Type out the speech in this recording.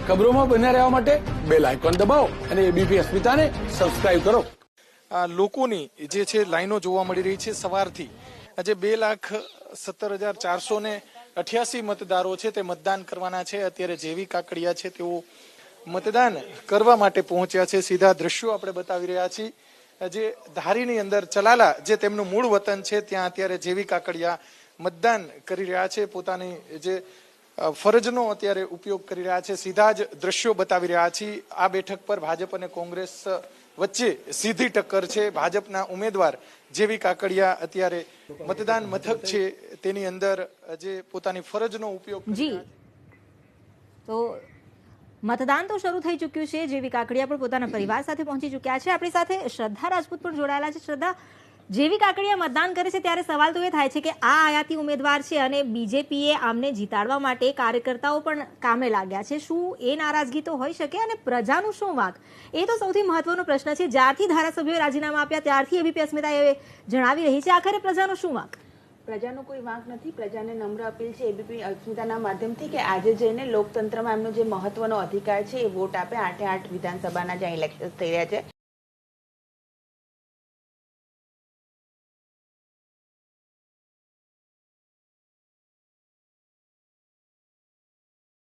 ખબરોમાં બન્યા રહેવા માટે બેલ આઇકોન દબાવો અને એબીપી અસ્મિતાને સબસ્ક્રાઇબ કરો. લોકોની જે છે લાઈનો જોવા મળી રહી છે સવારથી. આજે 2,17,488 મતદારો છે તે મતદાન કરવાના છે. અત્યારે જેવી કાકડિયા છે તેઓ મતદાન કરવા માટે પહોંચ્યા છે. સીધા દ્રશ્યો આપણે બતાવી રહ્યા છીએ. જે ધારીની અંદર ચલાલા જે તેમનું મૂળ વતન છે ત્યાં અત્યારે જેવી કાકડિયા મતદાન કરી રહ્યા છે. પોતાની જે ફરજનો અત્યારે ઉપયોગ કરી રહ્યા છે. સીધા જ દ્રશ્યો બતાવી રહ્યા છીએ. આ બેઠક પર ભાજપ અને કોંગ્રેસ વચ્ચે સીધી ટક્કર છે. ભાજપના ઉમેદવાર જેવી કાકડિયા અત્યારે મતદાન મથક છે તેની અંદર જે પોતાની ફરજનો ઉપયોગ જી તો મતદાન તો શરૂ થઈ ચૂક્યું છે. જેવી કાકડિયા પણ પોતાના પરિવાર સાથે પહોંચી ચૂક્યા છે. આપણી સાથે શ્રદ્ધા રાજપૂત પણ જોડાયેલા છે. શ્રદ્ધા, જેવી કાકડિયા મતદાન કરે છે ત્યારે સવાલ તો એ થાય છે કે આ આયાતી ઉમેદવાર છે અને બીજેપીએ આમને જીતાડવા માટે કાર્યકર્તાઓ પણ કામે લાગ્યા છે. શું એ નારાજગી તો હોઈ શકે અને પ્રજાનું શું વાંક? એ તો સૌથી મહત્વનો પ્રશ્ન છે. જ્યારથી ધારાસભ્યોએ રાજીનામા આપ્યા ત્યારથી એબીપી અસ્મિતા એ જણાવી રહી છે. આખરે પ્રજાનો શું વાંક? પ્રજાનો કોઈ વાંક નથી. પ્રજાને નમ્ર અપીલ છે એબીપી અસ્મિતાના માધ્યમથી કે આજે જઈને લોકતંત્રમાં એમનો જે મહત્વનો અધિકાર છે એ વોટ આપે. 8 વિધાનસભાના જ્યાં ઇલેક્શન થઈ રહ્યા છે